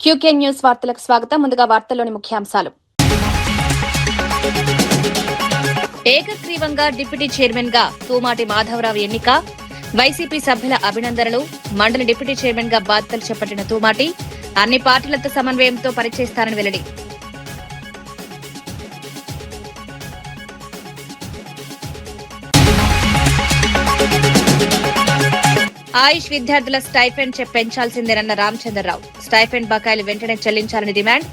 QK news వార్తలకు స్వాగతం. ముందుగా వార్తల్లోని ముఖ్యాంశాలు. ఏకగ్రీవంగా డిప్యూటీ చైర్మన్ గా తూమాటి మాధవరావు ఎన్నిక, వైసీపీ సభ్యుల అభినందనలు. మండలి డిప్యూటీ చైర్మన్ గా బాధ్యతలు చేపట్టిన తూమాటి అన్ని పార్టీలతో సమన్వయంతో పనిచేస్తారని వెల్లడి. ఆయుష్ విద్యార్థుల స్టైఫెండ్ పెంచాల్సిందేనన్న రామచంద్రరావు. స్టైఫెండ్ బకాయిలు వెంటనే చెల్లించాలని డిమాండ్.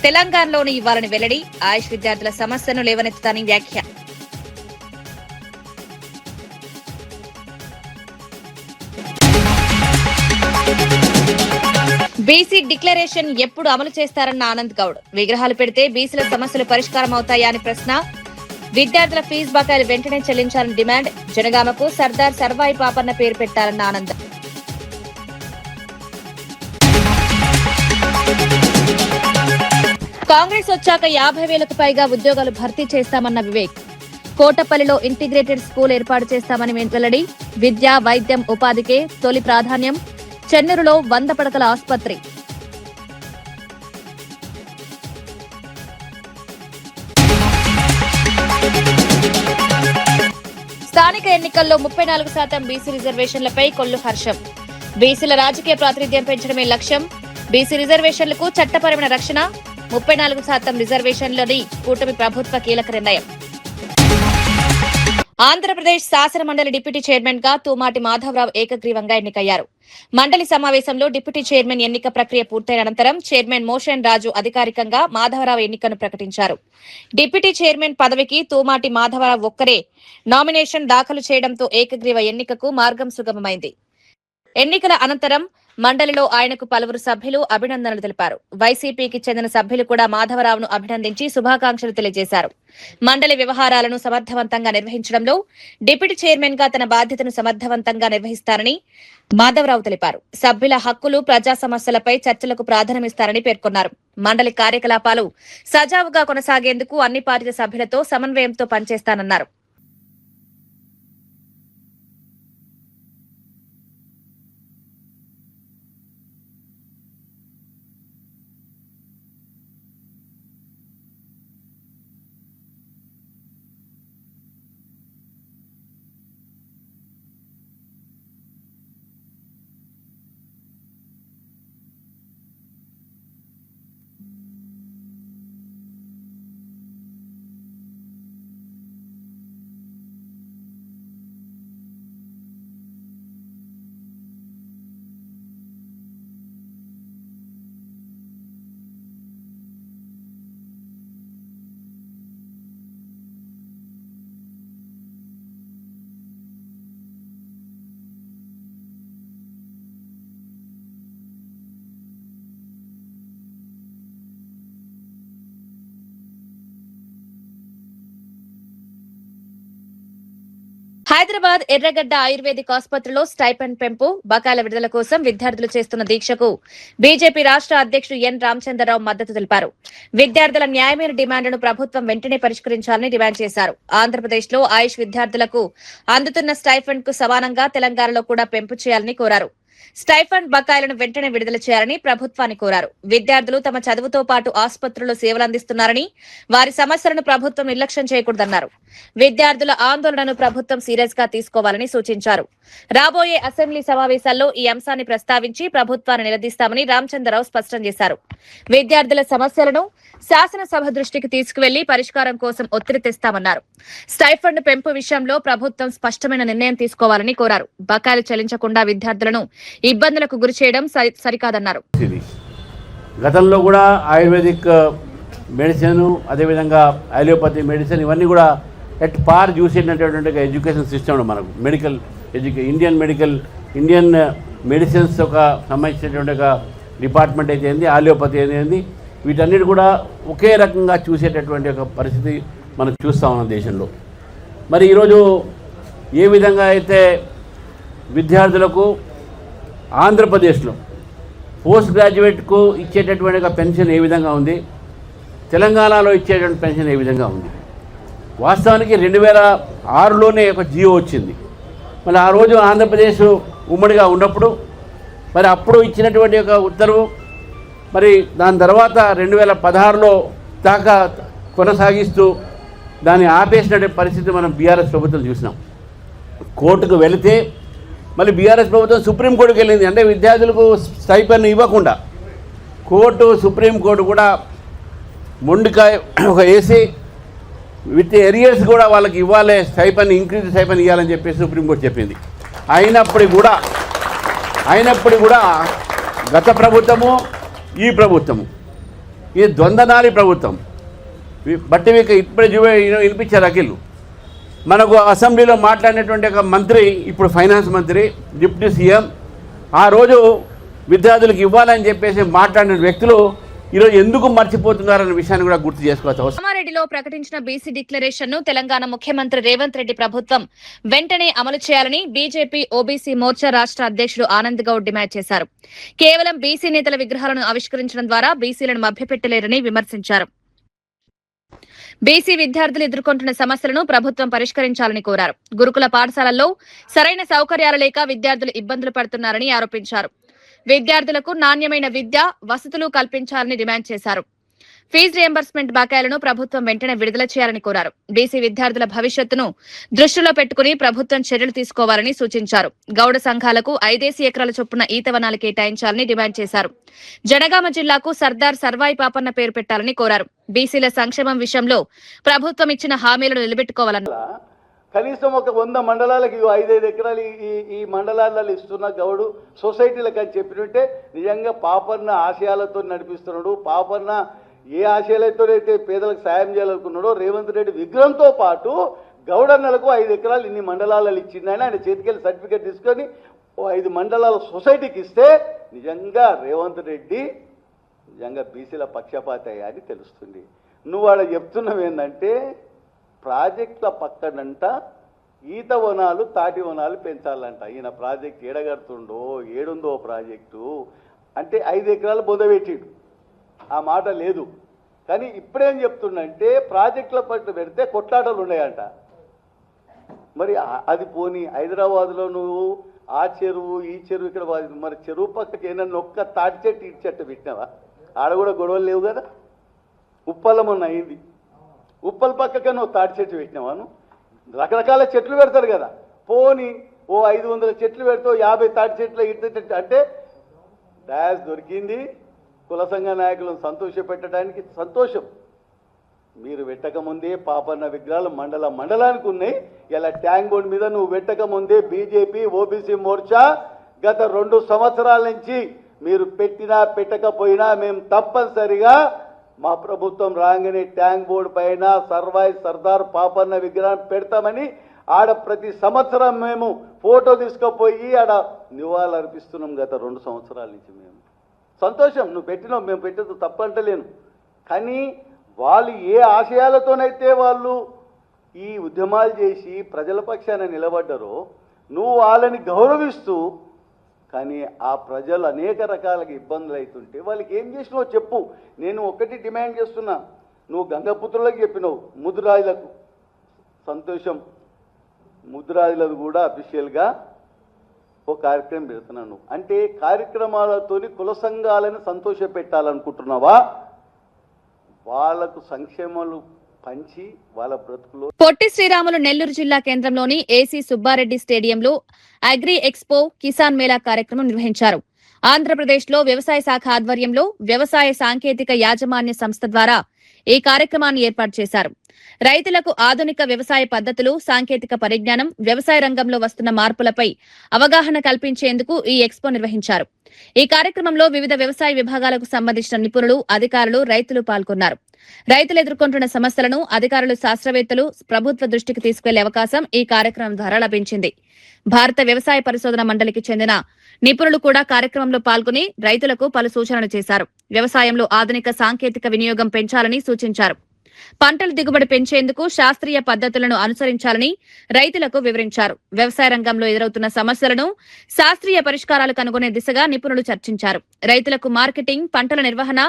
తెలంగాణలోని ఇవ్వాలని వెల్లడి. ఆయుష్ విద్యార్థుల సమస్యను లేవనెత్తుతాని వ్యాఖ్య. బీసీ డిక్లరేషన్ ఎప్పుడు అమలు చేస్తారన్న ఆనంద్ గౌడ్. విగ్రహాలు పెడితే బీసీల సమస్యలు పరిష్కారం అవుతాయా అని ప్రశ్న. విద్యార్థుల ఫీజు బకాయిలు వెంటనే చెల్లించాలని డిమాండ్. జనగామకు సర్దార్ సర్వాయి పాపన్న పేరు పెట్టారన్న ఆనంద్. కాంగ్రెస్ వచ్చాక 50,000కు పైగా ఉద్యోగాలు భర్తీ చేస్తామన్న వివేక్. కోటపల్లిలో ఇంటిగ్రేటెడ్ స్కూల్ ఏర్పాటు చేస్తామని వెల్లడి. విద్య, వైద్యం, ఉపాధికే తొలి ప్రాధాన్యం. చెన్నూరులో 100 పడకల ఆసుపత్రి. స్థానిక ఎన్నికల్లో 34% బీసీ రిజర్వేషన్లపై కొల్లు హర్షం. బీసీల రాజకీయ ప్రాతినిధ్యం పెంచడమే లక్ష్యం. బీసీ రిజర్వేషన్లకు చట్టపరమైన రక్షణ. 34% రిజర్వేషన్లని కూటమి ప్రభుత్వ కీలక నిర్ణయం. ఆంధ్రప్రదేశ్ శాసన మండలి డిప్యూటీ చైర్మన్ గా తూమాటి మాధవరావు ఏకగ్రీవంగా ఎన్నికయ్యారు. మండలి సమావేశంలో డిప్యూటీ చైర్మన్ ఎన్నిక ప్రక్రియ పూర్తయిన అనంతరం చైర్మన్ మోషన్ రాజు అధికారికంగా మాధవరావు ఎన్నికను ప్రకటించారు. డిప్యూటీ చైర్మన్ పదవికి తూమాటి మాధవరావు ఒక్కరే నామినేషన్ దాఖలు చేయడంతో ఏకగ్రీవ ఎన్నికకు మార్గం సుగమమైంది. ఎన్నికల అనంతరం మండలిలో ఆయనకు పలువురు సభ్యులు అభినందనలు తెలిపారు. వైసీపీకి చెందిన సభ్యులు కూడా మాధవరావును అభినందించి శుభాకాంక్షలు తెలియజేశారు. మండలి వ్యవహారాలను సమర్థవంతంగా నిర్వహించడంలో డిప్యూటీ చైర్మన్ గా తన బాధ్యతను సమర్థవంతంగా నిర్వహిస్తారని మాధవరావు తెలిపారు. సభ్యుల హక్కులు, ప్రజా సమస్యలపై చర్చలకు ప్రాధాన్యమిస్తారని పేర్కొన్నారు. మండలి కార్యకలాపాలు సజావుగా కొనసాగేందుకు అన్ని పార్టీల సభ్యులతో సమన్వయంతో పనిచేస్తానన్నారు. హైదరాబాద్ ఎర్రగడ్డ ఆయుర్వేదిక్ ఆసుపత్రిలో స్టైపెండ్ పెంపు, బకాయిల విడుదల కోసం విద్యార్థులు చేస్తున్న దీక్షకు బీజేపీ రాష్ట్ర అధ్యక్షుడు ఎన్ రామచంద్రరావు మద్దతు తెలిపారు. విద్యార్థుల న్యాయమైన డిమాండ్లను ప్రభుత్వం వెంటనే పరిష్కరించాలని డిమాండ్ చేశారు. ఆంధ్రప్రదేశ్ లో ఆయుష్ విద్యార్థులకు అందుతున్న స్టైఫండ్ కు సమానంగా తెలంగాణలో కూడా పెంపు చేయాలని కోరారు. స్టైఫండ్ బకాయిలను వెంటనే విడుదల చేయాలని ప్రభుత్వాన్ని కోరారు. విద్యార్థులు తమ చదువుతో పాటు ఆసుపత్రుల్లో సేవలందిస్తున్నారని, వారి సమస్యలను ప్రభుత్వం నిర్లక్ష్యం చేయకూడదన్నారు. విద్యార్థుల ఆందోళనను ప్రభుత్వం సీరియస్ గా తీసుకోవాలని సూచించారు. రాబోయే అసెంబ్లీ సమావేశాల్లో ఈ అంశాన్ని ప్రస్తావించి ప్రభుత్వాన్ని నిలదీస్తామని రామచంద్రరావు స్పష్టం చేశారు. విద్యార్థుల సమస్యలను శాసనసభ దృష్టికి తీసుకువెళ్లి పరిష్కారం కోసం ఒత్తిడి తెస్తామన్నారు. స్టైఫండ్ పెంపు విషయంలో ప్రభుత్వం స్పష్టమైన నిర్ణయం తీసుకోవాలని కోరారు. బకాయిలు చెల్లించకుండా విద్యార్థులను ఇబ్బందులకు గురి చేయడం సరికాదన్నారు. గతంలో కూడా ఆయుర్వేదిక్ మెడిసిన్, అదేవిధంగా అలోపతి మెడిసిన్ ఇవన్నీ కూడా ఎట్ పార్ చూసేటటువంటి ఎడ్యుకేషన్ సిస్టమ్ మనకు మెడికల్ ఇండియన్ మెడిసిన్స్ ఒక సంబంధించినటువంటి ఒక డిపార్ట్మెంట్ అయితే ఏంది, అలోపతి అయితే వీటన్నిటి కూడా ఒకే రకంగా చూసేటటువంటి ఒక పరిస్థితి మనం చూస్తూ ఉన్నాం దేశంలో. మరి ఈరోజు ఏ విధంగా అయితే విద్యార్థులకు ఆంధ్రప్రదేశ్లో పోస్ట్ గ్రాడ్యుయేట్కు ఇచ్చేటటువంటి ఒక పెన్షన్ ఏ విధంగా ఉంది, తెలంగాణలో ఇచ్చేటువంటి పెన్షన్ ఏ విధంగా ఉంది. వాస్తవానికి 2006లోనే ఒక జియో వచ్చింది. మరి ఆ రోజు ఆంధ్రప్రదేశ్ ఉమ్మడిగా ఉన్నప్పుడు మరి అప్పుడు ఇచ్చినటువంటి ఒక ఉత్తర్వు మరి దాని తర్వాత 2016లో దాకా కొనసాగిస్తూ దాన్ని ఆపేసిన పరిస్థితి మనం బీఆర్ఎస్ ప్రభుత్వం చూసినాం. కోర్టుకు వెళితే మళ్ళీ బీఆర్ఎస్ ప్రభుత్వం సుప్రీంకోర్టుకు వెళ్ళింది. అంటే విద్యార్థులకు స్టైపెండ్ ఇవ్వకుండా సుప్రీంకోర్టు కూడా మొండికాయ ఒక వేసి విత్ ఎరియర్స్ కూడా వాళ్ళకి ఇవ్వాలి, స్టైపెండ్ ఇంక్రీజ్ స్టైపెండ్ ఇవ్వాలని చెప్పేసి సుప్రీంకోర్టు చెప్పింది. అయినప్పటికీ కూడా గత ప్రభుత్వము ఈ ప్రభుత్వము ఇది ద్వంద్వనాలి ప్రభుత్వం. బట్టి ఇప్పుడే వినిపించారు అఖిల్. మనకు అసెంబ్లీలో మాట్లాడినటువంటి ఒక మంత్రి, ఇప్పుడు ఫైనాన్స్ మంత్రి, డిప్యూటీ సీఎం, ఆ రోజు విద్యార్థులకు ఇవ్వాలని చెప్పేసి మాట్లాడిన వ్యక్తులు ఈరోజు ఎందుకు మర్చిపోతున్నారనే విషయాన్ని కూడా గుర్తు చేసుకోవచ్చు. కామారెడ్డిలో ప్రకటించిన బీసీ డిక్లరేషన్ ను తెలంగాణ ముఖ్యమంత్రి రేవంత్ రెడ్డి ప్రభుత్వం వెంటనే అమలు చేయాలని బీజేపీ ఓబీసీ మోర్చా రాష్ట్ర అధ్యక్షుడు ఆనంద్ గౌడ్ డిమాండ్ చేశారు. కేవలం బీసీ నేతల విగ్రహాలను ఆవిష్కరించడం ద్వారా బీసీలను మభ్యపెట్టలేరని విమర్శించారు. బీసీ విద్యార్థులు ఎదుర్కొంటున్న సమస్యలను ప్రభుత్వం పరిష్కరించాలని కోరారు. గురుకుల పాఠశాలల్లో సరైన సౌకర్యాలు లేక విద్యార్థులు ఇబ్బందులు పడుతున్నారని ఆరోపించారు. విద్యార్థులకు నాణ్యమైన విద్య, వసతులు కల్పించాలని డిమాండ్ చేశారు. ఫీజు రియంబర్స్మెంట్ బకాయిలను ప్రభుత్వం వెంటనే విడుదల చేయాలని కోరారు. బీసీ విద్యార్థుల భవిష్యత్తును దృష్టిలో పెట్టుకుని ప్రభుత్వం చర్యలు తీసుకోవాలని సూచించారు. గౌడ సంఘాలకు 5 ఎకరాల చొప్పున ఈతవనాలు కేటాయించాలని డిమాండ్ చేశారు. జనగామ జిల్లాకు సర్దార్ సర్వాయి పాపన్న పేరు పెట్టాలని కోరారు. బీసీల సంక్షేమం విషయంలో ప్రభుత్వం ఇచ్చిన హామీలను నిలబెట్టుకోవాలన్నారు. కనీసం ఒక 100 మండలాలకు 5 ఎకరాలు ఈ మండలాలలో ఇస్తున్న గౌడు సొసైటీలకు అని చెప్పినట్టే నిజంగా పాపన్న ఆశయాలతో నడిపిస్తున్నాడు. పాపన్న ఏ ఆశయాలతోనైతే పేదలకు సాయం చేయాలనుకున్నాడో రేవంత్ రెడ్డి విగ్రహంతో పాటు గౌడన్నలకు 5 ఎకరాలు ఇన్ని మండలాలలో ఇచ్చిందని ఆయన చేతికెళ్ళి సర్టిఫికేట్ తీసుకొని 5 మండలాల సొసైటీకి ఇస్తే నిజంగా రేవంత్ రెడ్డి నిజంగా బీసీల పక్షపాత అని తెలుస్తుంది. నువ్వు వాడు చెప్తున్నావు ఏంటంటే ప్రాజెక్టుల పక్కనంట ఈత వనాలు, తాటి వనాలు పెంచాలంట. ఈయన ప్రాజెక్ట్ ఏడగడుతుండో ఏడుందో ప్రాజెక్టు అంటే 5 ఎకరాలు బొదబెట్టిడు, ఆ మాట లేదు. కానీ ఇప్పుడేం చెప్తుండంటే ప్రాజెక్టుల పట్టు పెడితే కొట్లాటలు ఉన్నాయంట. మరి అది పోని హైదరాబాద్లో నువ్వు ఆ చెరువు ఈ చెరువు ఇక్కడ మరి చెరువు పక్కకి ఏమన్నా ఒక్క తాటి చెట్టు ఇటు చెట్టు పెట్టినావా? ఆడ కూడా గొడవలు లేవు కదా. ఉప్పలం మొన్న అయింది, ఉప్పల పక్కకే నువ్వు తాటి చెట్టు పెట్టినావాను. రకరకాల చెట్లు పెడతారు కదా, పోని 500 చెట్లు పెడతావు, 50 తాటి చెట్లు ఇటు అంటే డాష్ దొరికింది. కుల సంఘ నాయకులను సంతోషపెట్టడానికి సంతోషం. మీరు పెట్టకముందే పాపన్న విగ్రహాలు మండలానికి ఉన్నాయి. ఇలా ట్యాంక్ బోర్డు మీద నువ్వు పెట్టకముందే బీజేపీ ఓబీసీ మోర్చా గత 2 సంవత్సరాల నుంచి మీరు పెట్టినా పెట్టకపోయినా మేము తప్పనిసరిగా మా ప్రభుత్వం రాగానే ట్యాంక్ బోర్డు పైన సర్దార్ పాపన్న విగ్రహం పెడతామని ఆడ ప్రతి సంవత్సరం మేము ఫోటో తీసుకుపోయి ఆడ నివాళులు అర్పిస్తున్నాం. గత 2 సంవత్సరాల నుంచి మేము సంతోషం. నువ్వు పెట్టినావు, మేము పెట్టదు తప్పంటలేను. కానీ వాళ్ళు ఏ ఆశయాలతోనైతే వాళ్ళు ఈ ఉద్యమాలు చేసి ప్రజల పక్షాన నిలబడ్డారో నువ్వు వాళ్ళని గౌరవిస్తూ, కానీ ఆ ప్రజలు అనేక రకాలుగా ఇబ్బందులు అవుతుంటే వాళ్ళకి ఏం చేసినావో చెప్పు. నేను ఒకటి డిమాండ్ చేస్తున్నా, నువ్వు గంగపుత్రులకు చెప్పినావు, ముద్దురాజులకు సంతోషం, ముద్దురాజులకు కూడా అఫీషియల్గా ఒక కార్యక్రమం పెడుతున్నాను. అంటే కార్యక్రమాలతోని కుల సంఘాలను సంతోష పెట్టాలనుకుంటున్నావా? వాళ్లకు సంక్షేమాలు పంచి వాళ్ళ బ్రతుకులో. పొట్టి శ్రీరాములు నెల్లూరు జిల్లా కేంద్రంలోని ఏసీ సుబ్బారెడ్డి స్టేడియంలో అగ్రి ఎక్స్పో కిసాన్ మేళా కార్యక్రమం నిర్వహించారు. ఆంధ్రప్రదేశ్ లో వ్యవసాయ శాఖ ఆధ్వర్యంలో వ్యవసాయ సాంకేతిక యాజమాన్య సంస్థ ద్వారా ఈ కార్యక్రమాన్ని ఏర్పాటు చేశారు. రైతులకు ఆధునిక వ్యవసాయ పద్ధతులు, సాంకేతిక పరిజ్ఞానం, వ్యవసాయ రంగంలో వస్తున్న మార్పులపై అవగాహన కల్పించేందుకు ఈ ఎక్స్పో నిర్వహించారు. ఈ కార్యక్రమంలో వివిధ వ్యవసాయ విభాగాలకు సంబంధించిన నిపుణులు, అధికారులు, రైతులు పాల్గొన్నారు. రైతులు ఎదుర్కొంటున్న సమస్యలను అధికారులు, శాస్త్రవేత్తలు ప్రభుత్వ దృష్టికి తీసుకెళ్లే అవకాశం ఈ కార్యక్రమం ద్వారా లభించింది. భారత వ్యవసాయ పరిశోధన మండలికి చెందిన నిపుణులు కూడా కార్యక్రమంలో పాల్గొని రైతులకు పలు సూచనలు చేశారు. వ్యవసాయంలో ఆధునిక సాంకేతిక వినియోగం పెంచాలని సూచించారు. పంటల దిగుబడి పెంచేందుకు శాస్త్రీయ పద్ధతులను అనుసరించాలని రైతులకు వివరించారు. వ్యవసాయ రంగంలో ఎదురవుతున్న సమస్యలను శాస్త్రీయ పరిష్కారాలు కనుగొనే దిశగా నిపుణులు చర్చించారు. రైతులకు మార్కెటింగ్, పంటల నిర్వహణ,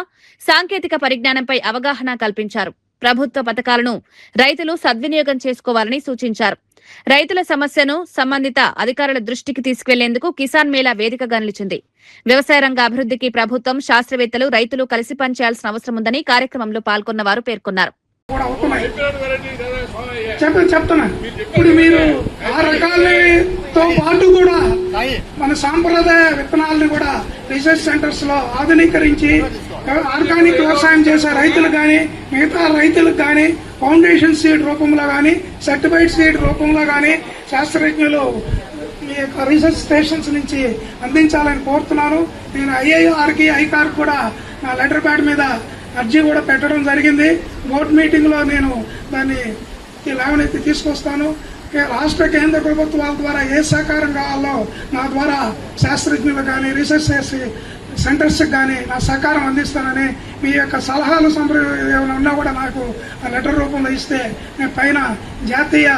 సాంకేతిక పరిజ్ఞానంపై అవగాహన కల్పించారు. ప్రభుత్వ పథకాలను రైతులు సద్వినియోగం చేసుకోవాలని సూచించారు. రైతుల సమస్యను సంబంధిత అధికారుల దృష్టికి తీసుకువెళ్లేందుకు కిసాన్ మేళా వేదికగా నిలిచింది. వ్యవసాయ రంగ అభివృద్ధికి ప్రభుత్వం, శాస్త్రవేత్తలు, రైతులు కలిసి పనిచేయాల్సిన అవసరం ఉందని కార్యక్రమంలో పాల్గొన్న వారు పేర్కొన్నారు. చెప్తున్నా ఇప్పుడు మీరు ఆ రకాలతో పాటు కూడా మన సాంప్రదాయ విత్తనాలను కూడా రీసెర్చ్ సెంటర్స్ లో ఆధునీకరించి ఆర్గానిక్ వ్యవసాయం చేసే రైతులు కానీ మిగతా రైతులకు కానీ ఫౌండేషన్ సీడ్ రూపంలో కానీ సర్టిఫైడ్ సీడ్ రూపంలో కానీ శాస్త్రజ్ఞులు మీ యొక్క రీసెర్చ్ స్టేషన్స్ నుంచి అందించాలని కోరుతున్నాను. నేను ఐఐఆర్కి ఐకార్ కూడా నా లెటర్ ప్యాడ్ మీద అర్జీ కూడా పెట్టడం జరిగింది. బోర్డు మీటింగ్ లో నేను దాన్ని లేవనెత్తి తీసుకొస్తాను. రాష్ట్ర కేంద్ర ప్రభుత్వాల ద్వారా ఏ సహకారం కావాలో నా ద్వారా శాస్త్రజ్ఞులు కానీ రీసెర్చ్ సెంటర్స్ కానీ నా సహకారం అందిస్తానని, మీ యొక్క సలహాలు ఏమైనా ఉన్నా కూడా నాకు ఆ లెటర్ రూపంలో ఇస్తే నేను పైన జాతీయ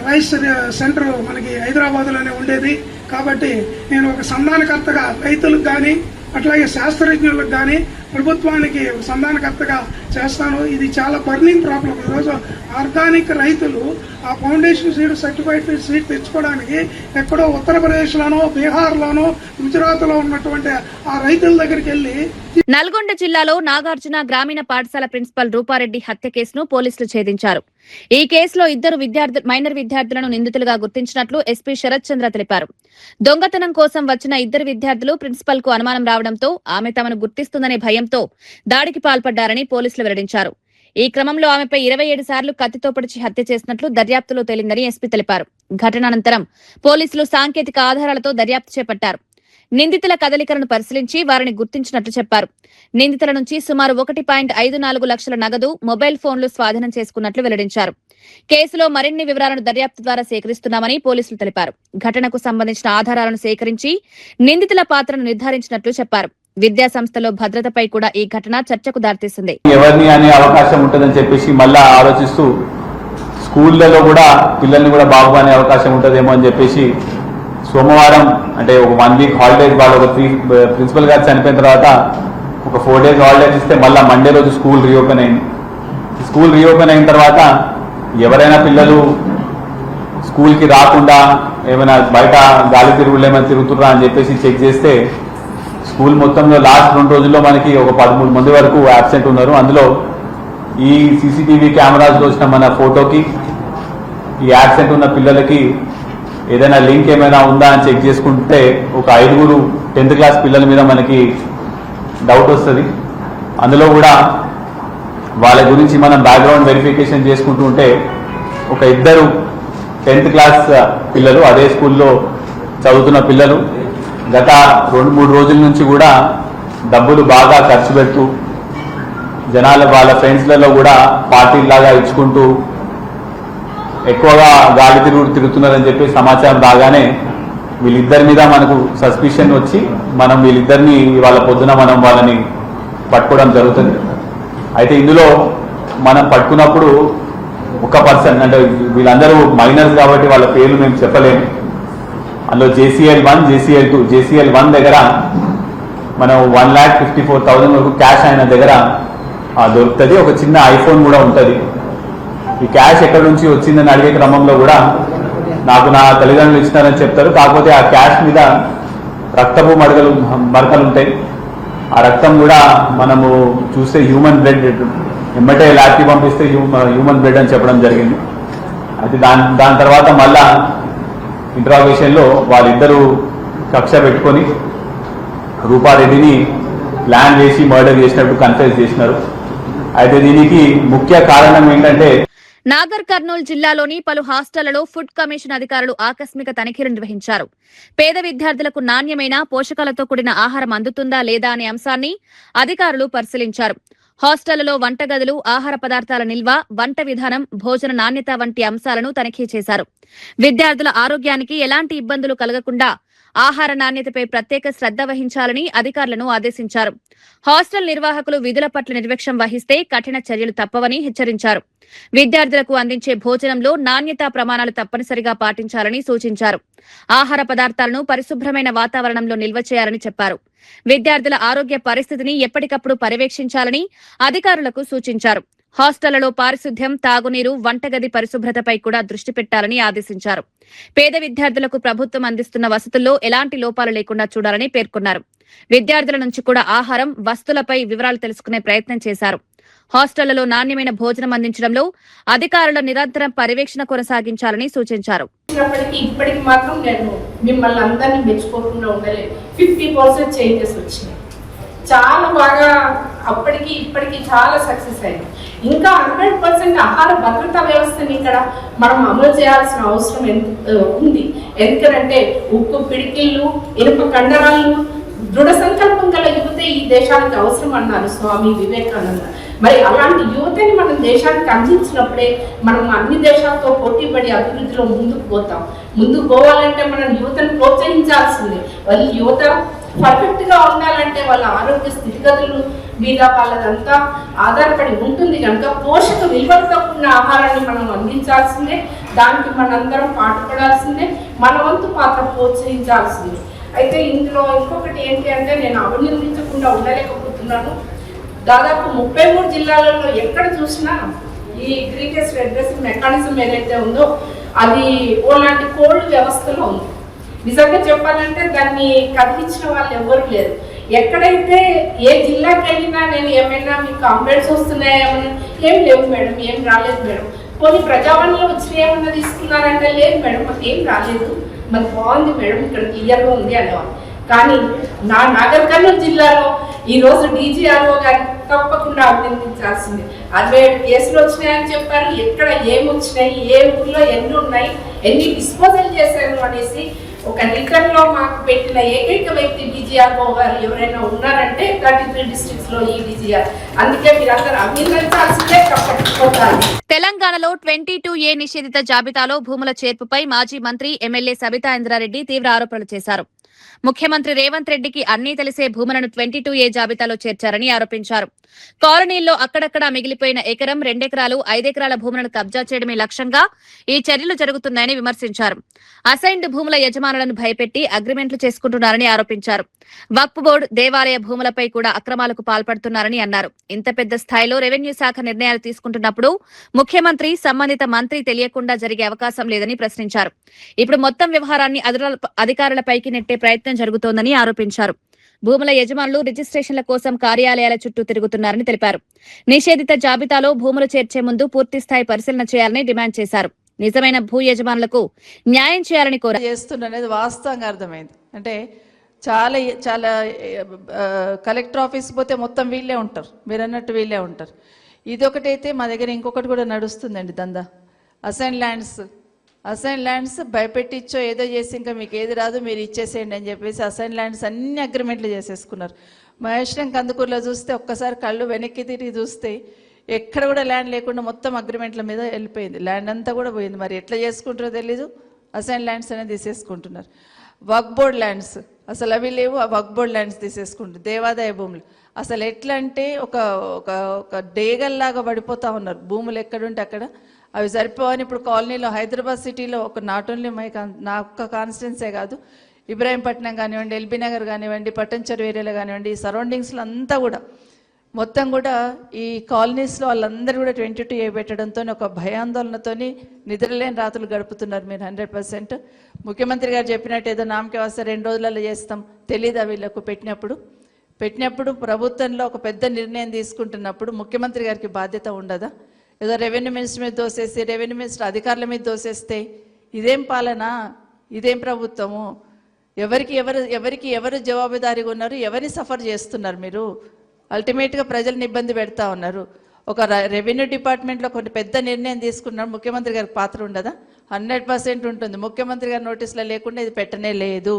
రైస్ సెంటర్ మనకి హైదరాబాద్లోనే ఉండేది కాబట్టి నేను ఒక సంధానకర్తగా రైతులకు కానీ అట్లాగే శాస్త్రజ్ఞులకు కానీ ప్రభుత్వానికి సంధానకర్తగా చేస్తాను. ఇది చాలా బర్నింగ్ ప్రాబ్లం. ఈరోజు ఆర్గానిక్ రైతులు ఆ ఫౌండేషన్ సీడ్ సర్టిఫైడ్ సీడ్ తెచ్చుకోవడానికి ఎక్కడో ఉత్తరప్రదేశ్లోనో బీహార్లోనో గుజరాత్లో ఉన్నటువంటి ఆ రైతుల దగ్గరికి వెళ్లి. నల్గొండ జిల్లాలో నాగార్జున గ్రామీణ పాఠశాల ప్రిన్సిపల్ రూపారెడ్డి హత్య కేసును పోలీసులు ఛేదించారు. ఈ కేసులో ఇద్దరు మైనర్ విద్యార్థులను నిందితులుగా గుర్తించినట్లు ఎస్పీ శరత్ చంద్ర తెలిపారు. దొంగతనం కోసం వచ్చిన ఇద్దరు విద్యార్థులు ప్రిన్సిపల్ కు అనుమానం రావడంతో ఆమె తమను గుర్తిస్తుందనే భయంతో దాడికి పాల్పడ్డారని పోలీసులు వెల్లడించారు. ఈ క్రమంలో ఆమెపై 27 సార్లు కత్తితో పొడిచి హత్య చేసినట్లు దర్యాప్తులో తేలిందని ఎస్పీ తెలిపారు. ఘటనానంతరం పోలీసులు సాంకేతిక ఆధారాలతో దర్యాప్తు చేపట్టారు. నిందితుల కదలికలను పరిశీలించి వారిని గుర్తించినట్లు చెప్పారు. నిందితుల నుంచి సుమారు 1.54 లక్షల నగదు, మొబైల్ ఫోన్లు స్వాధీనం చేసుకున్నట్లు వెల్లడించారు. కేసులో మరిన్ని వివరాలను దర్యాప్తు ద్వారా సేకరిస్తున్నామని పోలీసులు తెలిపారు. ఘటనకు సంబంధించిన ఆధారాలను సేకరించి నిందితుల పాత్రను నిర్ధారించినట్లు చెప్పారు. విద్యా సంస్థలో భద్రతపై కూడా ఈ ఘటన చర్చకు దారితీసింది. ఎవరిని అనే అవకాశం ఉంటుందని చెప్పేసి మళ్ళా ఆలోచిస్తూ స్కూళ్లలో కూడా పిల్లల్ని కూడా బాబు అనే అవకాశం ఉంటుందేమో అని చెప్పేసి సోమవారం అంటే ఒక 1 వీక్ హాలిడేస్ వాళ్ళు ఒక ప్రిన్సిపల్ గారు చనిపోయిన తర్వాత ఒక 4 days హాలిడేస్ ఇస్తే మళ్ళీ మండే రోజు స్కూల్ రీఓపెన్ అయింది. స్కూల్ రీఓపెన్ అయిన తర్వాత ఎవరైనా పిల్లలు స్కూల్కి రాకుండా ఏమైనా బయట గాలి తిరుగులు ఏమైనా తిరుగుతుర్రా అని చెప్పేసి చెక్ చేస్తే స్కూల్ మొత్తంలో లాస్ట్ 2 రోజుల్లో మనకి ఒక 13 మంది వరకు అబ్సెంట్ ఉన్నారు. అందులో ఈ సీసీటీవీ కెమెరాస్లో వచ్చిన మన ఫోటోకి ఈ అబ్సెంట్ ఉన్న పిల్లలకి ఏదైనా లింక్ ఏమైనా ఉందా అని చెక్ చేసుకుంటే ఒక 5 10th క్లాస్ పిల్లల మీద మనకి డౌట్ వస్తుంది. అందులో కూడా వాళ్ళ గురించి మనం బ్యాక్గ్రౌండ్ వెరిఫికేషన్ చేసుకుంటూ ఉంటే ఒక 2 10th క్లాస్ పిల్లలు అదే స్కూల్లో చదువుతున్న పిల్లలు గత 2-3 రోజుల నుంచి కూడా డబ్బులు బాగా ఖర్చు పెడుతూ జనాలు వాళ్ళ ఫ్రెండ్స్లలో కూడా పార్టీలాగా ఇచ్చుకుంటూ ఎక్కువగా గాలి తిరుగుతున్నారని చెప్పి సమాచారం రాగానే వీళ్ళిద్దరి మీద మనకు సస్పిషన్ వచ్చి మనం వీళ్ళిద్దరిని వాళ్ళ పొద్దున మనం వాళ్ళని పట్టుకోవడం జరుగుతుంది. అయితే ఇందులో మనం పట్టుకున్నప్పుడు ఒక పర్సన్ అంటే వీళ్ళందరూ మైనర్స్ కాబట్టి వాళ్ళ పేర్లు మేము చెప్పలేము. అందులో JCL1, JCL2. JCL1 దగ్గర మనం 1,54,000 వరకు క్యాష్ ఆయన దగ్గర దొరుకుతుంది. ఒక చిన్న ఐఫోన్ కూడా ఉంటుంది. ఈ క్యాష్ ఎక్కడి నుంచి వచ్చిందని అడిగే క్రమంలో కూడా నాకు నా తల్లిదండ్రులు ఇచ్చినారని చెప్తారు. కాకపోతే ఆ క్యాష్ మీద రక్తపు మరకలు ఉంటాయి. ఆ రక్తం కూడా మనము చూస్తే హ్యూమన్ బ్లడ్, ఎమ్మటే ల్యాబ్కి పంపిస్తే హ్యూమన్ బ్లడ్ అని చెప్పడం జరిగింది. అయితే దాని తర్వాత మళ్ళా ఇంట్రాగేషన్లో వాళ్ళిద్దరూ కక్ష పెట్టుకొని రూపారెడ్డిని ప్లాన్ చేసి మర్డర్ చేసినట్టు కన్ఫెస్ చేసినారు. అయితే దీనికి ముఖ్య కారణం ఏంటంటే నాగర్ కర్నూలు జిల్లాలోని పలు హాస్టళ్లలో ఫుడ్ కమిషన్ అధికారులు ఆకస్మిక తనిఖీలు నిర్వహించారు. పేద విద్యార్థులకు నాణ్యమైన పోషకాలతో కూడిన ఆహారం అందుతుందా లేదా అనే అంశాన్ని అధికారులు పరిశీలించారు. హాస్టళ్లలో వంటగదులు, ఆహార పదార్థాల నిల్వ, వంట విధానం, భోజన నాణ్యత వంటి అంశాలను తనిఖీ చేశారు. విద్యార్థుల ఆరోగ్యానికి ఎలాంటి ఇబ్బందులు కలగకుండా ఆహార నాణ్యతపై ప్రత్యేక శ్రద్ధ వహించాలని అధికారులను ఆదేశించారు. హాస్టల్ నిర్వాహకులు విధుల పట్ల నిర్లక్ష్యం వహిస్తే కఠిన చర్యలు తప్పవని హెచ్చరించారు. విద్యార్థులకు అందించే భోజనంలో నాణ్యతా ప్రమాణాలు తప్పనిసరిగా పాటించాలని సూచించారు. ఆహార పదార్థాలను పరిశుభ్రమైన వాతావరణంలో నిల్వ చేయాలని చెప్పారు. విద్యార్థుల ఆరోగ్య పరిస్థితిని ఎప్పటికప్పుడు పర్యవేక్షించాలని అధికారులకు సూచించారు. హాస్టళ్లలో పారిశుద్ధ్యం, తాగునీరు, వంటగది పరిశుభ్రతపై కూడా దృష్టి పెట్టాలని ఆదేశించారు. పేద విద్యార్థులకు ప్రభుత్వం అందిస్తున్న వసతుల్లో ఎలాంటి లోపాలు లేకుండా చూడాలని పేర్కొన్నారు. విద్యార్థుల నుంచి కూడా ఆహారం, వస్తువులపై వివరాలు తెలుసుకునే ప్రయత్నం చేశారు. హాస్టళ్లలో నాణ్యమైన భోజనం అందించడంలో అధికారుల నిరంతరం పర్యవేక్షణ కొనసాగించాలని సూచించారు. ఇప్పటికి మాత్రం నేను మిమ్మల్ని అందరినీ మెచ్చుకోకుండా ఉండలేదు. 50% చేంజెస్ వచ్చినాయి. చాలా బాగా అప్పటికి ఇప్పటికి చాలా సక్సెస్ అయింది. ఇంకా 100% ఆహార భద్రతా వ్యవస్థని ఇక్కడ మనం అమలు చేయాల్సిన అవసరం ఉంది. ఎందుకంటే ఉక్కు పిడికిళ్ళు, ఇనుప కండరాలు, దృఢ సంకల్పం గల యువతే ఈ దేశానికి అవసరం అన్నారు స్వామి వివేకానంద. మరి అలాంటి యువతని మనం దేశానికి అందించినప్పుడే మనం అన్ని దేశాలతో పోటీపడి అభివృద్ధిలో ముందుకు పోతాం. ముందుకు పోవాలంటే మనం యువతను ప్రోత్సహించాల్సిందే. వాళ్ళ యువత పర్ఫెక్ట్ గా ఉండాలంటే వాళ్ళ ఆరోగ్య స్థితిగతులు మీద వాళ్ళదంతా ఆధారపడి ఉంటుంది కనుక పోషక విలువలతో కూడిన ఆహారాన్ని మనం అందించాల్సిందే. దానికి మనందరం పాటుపడాల్సిందే, మన వంతు పాత్ర ప్రోత్సహించాల్సిందే. అయితే ఇందులో ఇంకొకటి ఏంటి అంటే నేను అభినందించకుండా ఉండలేకపోతున్నాను. దాదాపు 33 జిల్లాలలో ఎక్కడ చూసినా ఈ గ్రీటెస్ట్ రెడ్రెస్ మెకానిజం ఏదైతే ఉందో అది ఓలాంటి కోల్డ్ వ్యవస్థలో ఉంది. నిజంగా చెప్పాలంటే దాన్ని కదిలించిన వాళ్ళు ఎవరు లేరు. ఎక్కడైతే ఏ జిల్లాకి వెళ్ళినా నేను ఏమైనా మీకు కంప్లైంట్స్ వస్తున్నాయేమన్నా, ఏం లేవు మేడం, ఏం రాలేదు మేడం. కొన్ని ప్రజావాణిలో వచ్చిన ఏమన్నా తీసుకున్నారంటే లేదు మేడం మాకు ఏం రాలేదు, మాకు బాగుంది మేడం, ఇక్కడ క్లియర్గా ఉంది అనేవాళ్ళు. కానీ నాగర్ కర్నూలు జిల్లాలో ఈరోజు DGRO గారిని తప్పకుండా అభినందించాల్సింది. 67 కేసులు వచ్చినాయని చెప్పారు. ఎక్కడ ఏమొచ్చినాయి, ఏ ఊర్లో ఎన్ని ఉన్నాయి, ఎన్ని డిస్పోజల్ చేశారు అనేసి ఒక రిటర్న్ లో మాకు పెట్టిన ఏకైక వ్యక్తి DGRO గారు ఎవరైనా ఉన్నారంటే 33 డిస్ట్రిక్ట్స్ లో ఈ DGR. అందుకే మీరందరూ అభినందించాల్సిందే, తప్పకపోతారు. తెలంగాణలో 22A నిషేధిత జాబితాలో భూముల చేర్పుపై మాజీ మంత్రి ఎమ్మెల్యే సబితా ఇంద్రారెడ్డి తీవ్ర ఆరోపణలు చేశారు. ముఖ్యమంత్రి రేవంత్ రెడ్డికి అన్నీ తెలిసే భూములను 22A జాబితాలో చేర్చారని ఆరోపించారు. కాలనీల్లో అక్కడక్కడా మిగిలిపోయిన ఎకరం, 2 ఎకరాలు, 5 ఎకరాల భూములను కబ్జా చేయడమే లక్ష్యంగా ఈ చర్యలు జరుగుతున్నాయని విమర్శించారు. అసైన్డ్ భూముల యజమానులను భయపెట్టి అగ్రిమెంట్లు చేసుకుంటున్నారని ఆరోపించారు. వక్ఫ్ బోర్డు, దేవాలయ భూములపై కూడా అక్రమాలకు పాల్పడుతున్నారని అన్నారు. ఇంత పెద్ద స్థాయిలో రెవెన్యూ శాఖ నిర్ణయాలు తీసుకుంటున్నప్పుడు ముఖ్యమంత్రి, సంబంధిత మంత్రి తెలియకుండా జరిగే అవకాశం లేదని ప్రశ్నించారు. ఇప్పుడు మొత్తం వ్యవహారాన్ని అధికారులపైకి నెట్టే ప్రయత్నం జరుగుతోందని ఆరోపించారు. భూముల యజమానులు రిజిస్ట్రేషన్ల కోసం కార్యాలయాల చుట్టూ తిరుగుతున్నారని తెలిపారు. నిషేధిత జాబితాలో భూములు చేర్చే ముందు పూర్తిస్థాయి పరిశీలన చేయాలని డిమాండ్ చేశారు. నిజమైన భూ యజమానులకు న్యాయం చేయాలని కోరారు. చేస్తున్నది వాస్తవంగా అర్థమైంది. అంటే చాలా చాలా కలెక్టర్ ఆఫీస్ పోతే మొత్తం వీళ్ళే ఉంటారు, మీరు అన్నట్టు వీళ్ళే ఉంటారు. ఇది ఒకటైతే మా దగ్గర ఇంకొకటి కూడా నడుస్తుందండి దందా. అసైన్ ల్యాండ్స్ భయపెట్టించో ఏదో చేసి ఇంకా మీకు ఏది రాదు మీరు ఇచ్చేసేయండి అని చెప్పేసి అసైన్ ల్యాండ్స్ అన్ని అగ్రిమెంట్లు చేసేసుకున్నారు. మహేశ్వరం కందుకూరులో చూస్తే ఒక్కసారి కళ్ళు వెనక్కి తిరిగి చూస్తే ఎక్కడ కూడా ల్యాండ్ లేకుండా మొత్తం అగ్రిమెంట్ల మీద వెళ్ళిపోయింది. ల్యాండ్ అంతా కూడా పోయింది. మరి ఎట్లా చేసుకుంటారో తెలీదు. అసైన్ ల్యాండ్స్ అనేది తీసేసుకుంటున్నారు. వక్ఫ్ బోర్డ్ ల్యాండ్స్ అసలు అవి లేవు, ఆ వక్ఫ్ బోర్డ్ ల్యాండ్స్ తీసేసుకుంటారు. దేవాదాయ భూములు అసలు ఎట్లా అంటే ఒక డేగల్లాగా పడిపోతూ ఉన్నారు. భూములు ఎక్కడుంటే అక్కడ అవి సరిపోవని ఇప్పుడు కాలనీలో హైదరాబాద్ సిటీలో ఒక నాట్ ఓన్లీ నా ఒక్క కాన్స్టిట్యున్సే కాదు, ఇబ్రాహీంపట్నం కానివ్వండి, ఎల్బీ నగర్ కానివ్వండి, పట్టంచెరు ఏరియాలో కానివ్వండి, ఈ సరౌండింగ్స్లో అంతా కూడా మొత్తం కూడా ఈ కాలనీస్లో వాళ్ళందరూ కూడా 22A పెట్టడంతో ఒక భయాందోళనతో నిద్రలేని రాత్రులు గడుపుతున్నారు. మీరు 100% ముఖ్యమంత్రి గారు చెప్పినట్టు ఏదో నామకే వస్తే 2 రోజులలో చేస్తాం తెలీదా వీళ్ళకు? పెట్టినప్పుడు ప్రభుత్వంలో ఒక పెద్ద నిర్ణయం తీసుకుంటున్నప్పుడు ముఖ్యమంత్రి గారికి బాధ్యత ఉండదా? ఏదో రెవెన్యూ మినిస్టర్ మీద దోసేసి, రెవెన్యూ మినిస్టర్ అధికారుల మీద దోసేస్తే ఇదేం పాలన, ఇదేం ప్రభుత్వము? ఎవరికి ఎవరు జవాబుదారీగా ఉన్నారు? ఎవరిని సఫర్ చేస్తున్నారు మీరు? అల్టిమేట్గా ప్రజలను ఇబ్బంది పెడతా ఉన్నారు. ఒక రెవెన్యూ డిపార్ట్మెంట్లో కొన్ని పెద్ద నిర్ణయం తీసుకున్నారు, ముఖ్యమంత్రి గారికి పాత్ర ఉండదా? 100% ఉంటుంది. ముఖ్యమంత్రి గారి నోటీసులో లేకుండా ఇది పెట్టనే లేదు,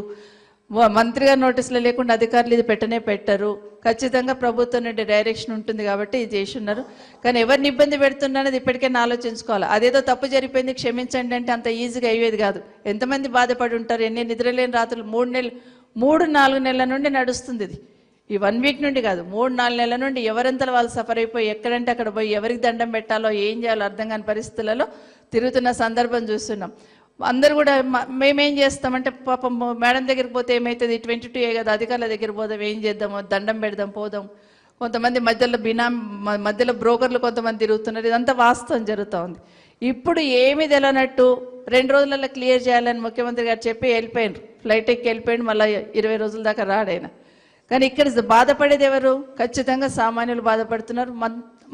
మంత్రి గారి నోటీసులో లేకుండా అధికారులు ఇది పెట్టరు. ఖచ్చితంగా ప్రభుత్వం నుండి డైరెక్షన్ ఉంటుంది కాబట్టి ఇది చేసి ఉన్నారు. కానీ ఎవరిని ఇబ్బంది పెడుతున్నారనేది ఇప్పటికైనా ఆలోచించుకోవాలి. అదేదో తప్పు జరిగిపోయింది క్షమించండి అంటే అంత ఈజీగా అయ్యేది కాదు. ఎంతమంది బాధపడి ఉంటారు? ఎన్ని నిద్రలేని రాత్రులు 3-4 నెలల నుండి నడుస్తుంది ఇది. ఈ 1 వీక్ నుండి కాదు, 3-4 నెలల నుండి ఎవరెంతలో వాళ్ళు సఫర్ అయిపోయి ఎక్కడంటే అక్కడ పోయి ఎవరికి దండం పెట్టాలో ఏం చేయాలో అర్థం కాని పరిస్థితులలో తిరుగుతున్న సందర్భం చూస్తున్నాం. అందరూ కూడా మేమేం చేస్తామంటే పాపం మేడం దగ్గరికి పోతే ఏమవుతుంది, 22A కదా, అధికారుల దగ్గర పోదాం, ఏం చేద్దామో, దండం పెడదాం, పోదాం. కొంతమంది మధ్యలో బ్రోకర్లు కొంతమంది తిరుగుతున్నారు. ఇదంతా వాస్తవం జరుగుతూ ఉంది. ఇప్పుడు ఏమి తెలియనట్టు 2 రోజులలో క్లియర్ చేయాలని ముఖ్యమంత్రి గారు చెప్పి వెళ్ళిపోయినారు. ఫ్లైట్ ఎక్కి వెళ్ళిపోయింది. మళ్ళీ 20 రోజుల దాకా రాడైనా. కానీ ఇక్కడ బాధపడేది ఎవరు? ఖచ్చితంగా సామాన్యులు బాధపడుతున్నారు.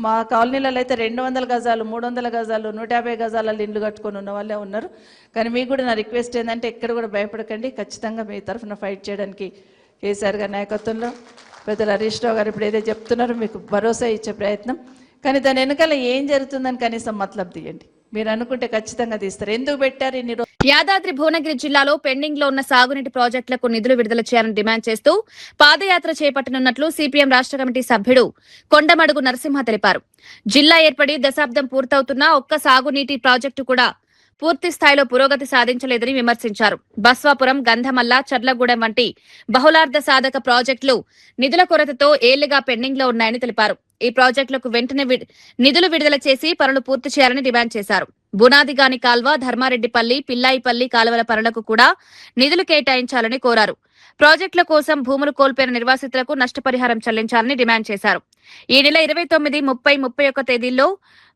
మా కాలనీలలో అయితే 200 గజాలు, 300 గజాలు, 150 గజాలలో ఇండ్లు కట్టుకొని ఉన్న వాళ్ళే ఉన్నారు. కానీ మీకు కూడా నా రిక్వెస్ట్ ఏంటంటే ఎక్కడ కూడా భయపడకండి. ఖచ్చితంగా మీ తరఫున ఫైట్ చేయడానికి కేసీఆర్ గారి నాయకత్వంలో పెద్దలు హరీష్ రావు గారు ఇప్పుడు ఏదైతే చెప్తున్నారో మీకు భరోసా ఇచ్చే ప్రయత్నం. కానీ దాని వెనకాల ఏం జరుగుతుందని కనీసం మతలబ్ తీయండి. మీరు అనుకుంటే ఖచ్చితంగా తీస్తారు. ఎందుకు పెట్టారు ఇన్ని రోజులు? యాదాద్రి భువనగిరి జిల్లాలో పెండింగ్ లో ఉన్న సాగునీటి ప్రాజెక్టులకు నిధులు విడుదల చేయాలని డిమాండ్ చేస్తూ పాదయాత్ర చేపట్టనున్నట్లు సిపిఎం రాష్ట్ర కమిటీ సభ్యుడు కొండమడుగు నరసింహ తెలిపారు. జిల్లా ఏర్పడి దశాబ్దం పూర్తవుతున్నా ఒక్క సాగునీటి ప్రాజెక్టు కూడా పూర్తి స్థాయిలో పురోగతి సాధించలేదని విమర్శించారు. బస్వాపురం, గంధమల్ల, చర్లగూడెం వంటి బహుళార్థ సాధక ప్రాజెక్టులు నిధుల కొరతతో ఏళ్లుగా పెండింగ్ లో ఉన్నాయని తెలిపారు. ఈ ప్రాజెక్టులకు వెంటనే నిధులు విడుదల చేసి పనులు పూర్తి చేయాలని డిమాండ్ చేశారు. బునాదిగాని కాల్వ, ధర్మారెడ్డిపల్లి, పిల్లాయిపల్లి కాలువల పనులకు కూడా నిధులు కేటాయించాలని కోరారు. ప్రాజెక్టుల కోసం భూములు కోల్పోయిన నిర్వాసితులకు నష్టపరిహారం చెల్లించాలని డిమాండ్ చేశారు. ఈ నెల 29, 30, 31 తేదీల్లో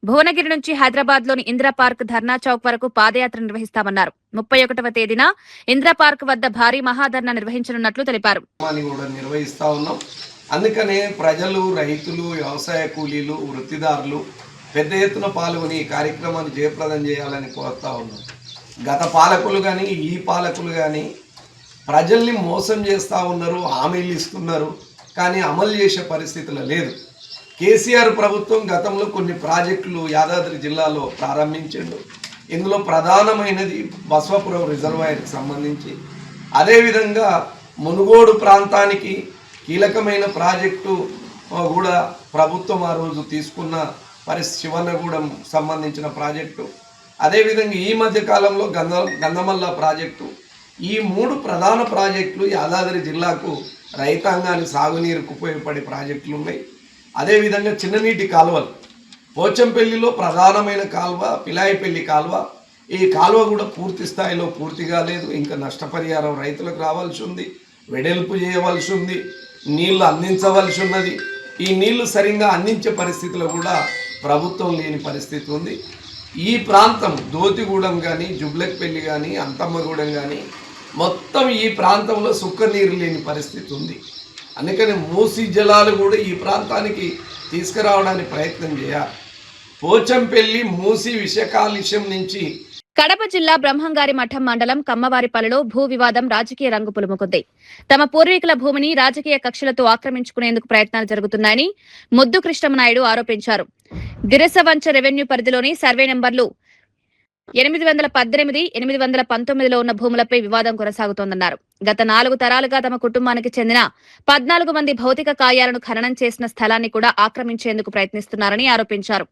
భువనగిరి నుంచి హైదరాబాద్ లోని ఇందిరా పార్క్, ధర్నా చౌక్ వరకు పాదయాత్ర నిర్వహిస్తామన్నారు. 31వ తేదీన ఇందిరా పార్క్ వద్ద భారీ మహాధర్నా నిర్వహించనున్నట్లు తెలిపారు. అందుకనే ప్రజలు, రైతులు, వ్యవసాయ కూలీలు, వృత్తిదారులు పెద్ద ఎత్తున పాల్గొని ఈ కార్యక్రమాన్ని జయప్రదం చేయాలని కోరుతా ఉన్నాం. గత పాలకులు కానీ ఈ పాలకులు కానీ ప్రజల్ని మోసం చేస్తూ ఉన్నారు, హామీలు ఇస్తున్నారు, కానీ అమలు చేసే పరిస్థితులు లేదు. కేసీఆర్ ప్రభుత్వం గతంలో కొన్ని ప్రాజెక్టులు యాదాద్రి జిల్లాలో ప్రారంభించిండు. ఇందులో ప్రధానమైనది బస్వాపురం రిజర్వాయర్కి సంబంధించి, అదేవిధంగా మునుగోడు ప్రాంతానికి కీలకమైన ప్రాజెక్టు కూడా ప్రభుత్వం ఆ రోజు తీసుకున్న శివన్నగూడెం సంబంధించిన ప్రాజెక్టు, అదేవిధంగా ఈ మధ్య కాలంలో గంధమల్ల ప్రాజెక్టు, ఈ 3 ప్రధాన ప్రాజెక్టులు యాదాద్రి జిల్లాకు రైతాంగానికి సాగునీరుకు ఉపయోగపడే ప్రాజెక్టులు ఉన్నాయి. అదేవిధంగా చిన్ననీటి కాలువలు, పోచంపల్లిలో ప్రధానమైన కాలువ పిలాయిపల్లి కాలువ, ఈ కాలువ కూడా పూర్తి స్థాయిలో పూర్తి కాలేదు. ఇంకా నష్టపరిహారం రైతులకు రావాల్సి ఉంది, వెడల్పు చేయవలసి ఉంది, నీళ్లు అందించవలసి ఉన్నది. ఈ నీళ్లు సరిగ్గా అందించే పరిస్థితిలో కూడా ప్రభుత్వం లేని పరిస్థితి ఉంది. ఈ ప్రాంతం దోతిగూడెం కానీ, జుబ్లెక్పల్లి కానీ, అంతమ్మగూడెం కానీ మొత్తం ఈ ప్రాంతంలో సుక్క నీరు లేని పరిస్థితి ఉంది. అందుకని మూసీ జలాలు కూడా ఈ ప్రాంతానికి తీసుకురావడానికి ప్రయత్నం చేయాలి. పోచంపల్లి, మూసీ విష కాలుష్యం నుంచి కడప జిల్లా బ్రహ్మంగారి మఠం మండలం కమ్మవారిపల్లిలో భూ వివాదం రాజకీయ రంగు పులుముకుంది. తమ పూర్వీకుల భూమిని రాజకీయ కక్షలతో ఆక్రమించుకునేందుకు ప్రయత్నాలు జరుగుతున్నాయని ముద్దు కృష్ణమనాయుడు ఆరోపించారు. దిరసవంచ రెవెన్యూ పరిధిలోని సర్వే నెంబర్లు 818, 819లో ఉన్న భూములపై వివాదం కొనసాగుతోందన్నారు. గత 4 తరాలుగా తమ కుటుంబానికి చెందిన 14 మంది భౌతిక కాయాలను ఖననం చేసిన స్థలాన్ని కూడా ఆక్రమించేందుకు ప్రయత్నిస్తున్నారని ఆరోపించారు.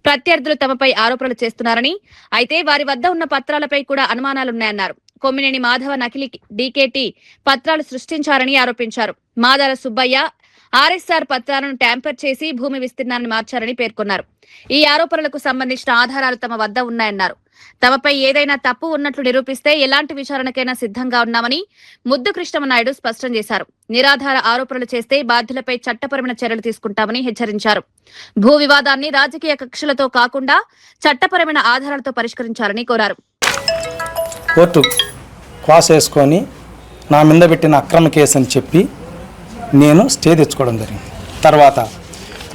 ప్రత్యర్థులు తమపై ఆరోపణలు చేస్తున్నారని, అయితే వారి వద్ద ఉన్న పత్రాలపై కూడా అనుమానాలున్నాయన్నారు. కొమ్మినేని మాధవ నకిలీ డీకేటీ పత్రాలు సృష్టించారని ఆరోపించారు. మాదాల సుబ్బయ్య ఆర్ఎస్ఆర్ పత్రాలను ట్యాంపర్ చేసి భూమి విస్తీర్ణాన్ని మార్చారని పేర్కొన్నారు. ఈ ఆరోపణలకు సంబంధించిన ఆధారాలు తమ వద్ద ఉన్నాయన్నారు. తమపై ఏదైనా తప్పు ఉన్నట్లు నిరూపిస్తే ఎలాంటి విచారణకైనా సిద్ధంగా ఉన్నామని ముద్దు కృష్ణమనాయుడు స్పష్టం చేశారు. నిరాధార ఆరోపణలు చేస్తే బాధ్యులపై చట్టపరమైన చర్యలు తీసుకుంటామని హెచ్చరించారు. భూ వివాదాన్ని రాజకీయ కక్షలతో కాకుండా చట్టపరమైన ఆధారాలతో పరిష్కరించాలని కోరారు. కోర్టు క్వాస్ వేసుకొని నా మీద పెట్టిన అక్రమ కేసు అని చెప్పి నేను స్టే తెచ్చుకోవడం జరిగింది. తర్వాత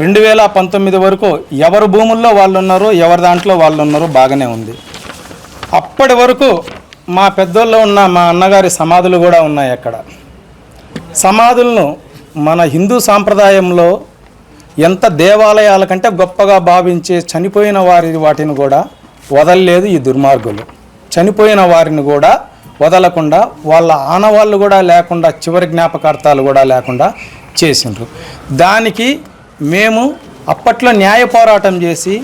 2019 వరకు ఎవరి భూముల్లో వాళ్ళు ఉన్నారో, ఎవరి దాంట్లో వాళ్ళు ఉన్నారో బాగానే ఉంది. అప్పటి వరకు మా పెద్దోళ్ళు ఉన్న మా అన్నగారి సమాధులు కూడా ఉన్నాయి. అక్కడ సమాధులను మన హిందూ సాంప్రదాయంలో ఎంత దేవాలయాల కంటే గొప్పగా భావించే చనిపోయిన వాటిని కూడా వదలలేదు ఈ దుర్మార్గులు. చనిపోయిన వారిని కూడా వదలకుండా వాళ్ళ ఆనవాళ్ళు కూడా లేకుండా, చివరి జ్ఞాపకార్థాలు కూడా లేకుండా చేసిండ్రు. దానికి మేము అప్పట్లో న్యాయ పోరాటం చేసి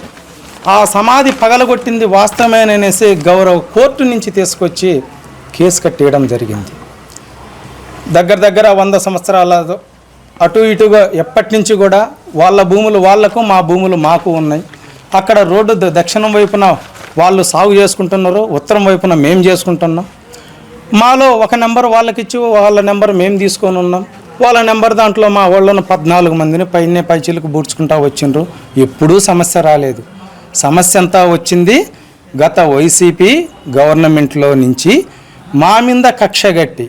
ఆ సమాధి పగలగొట్టింది వాస్తవమేననేసి గౌరవ కోర్టు నుంచి తీసుకొచ్చి కేసు కట్టేయడం జరిగింది. దగ్గర 100 సంవత్సరాల అటు ఇటుగా ఎప్పటి నుంచి కూడా వాళ్ళ భూములు వాళ్లకు, మా భూములు మాకు ఉన్నాయి. అక్కడ రోడ్డు దక్షిణం వైపున వాళ్ళు సాగు చేసుకుంటున్నారు, ఉత్తరం వైపున మేము చేసుకుంటున్నాం. మాలో ఒక నెంబర్ వాళ్ళకి ఇచ్చి వాళ్ళ నెంబర్ మేము తీసుకొని ఉన్నాం. వాళ్ళ నెంబర్ దాంట్లో మా వాళ్ళను 14 మందిని పైచీలకు బూడ్చుకుంటా వచ్చిండ్రు. ఎప్పుడూ సమస్య రాలేదు. సమస్య అంతా వచ్చింది గత వైసీపీ గవర్నమెంట్లో నుంచి. మా మీద కక్షగట్టి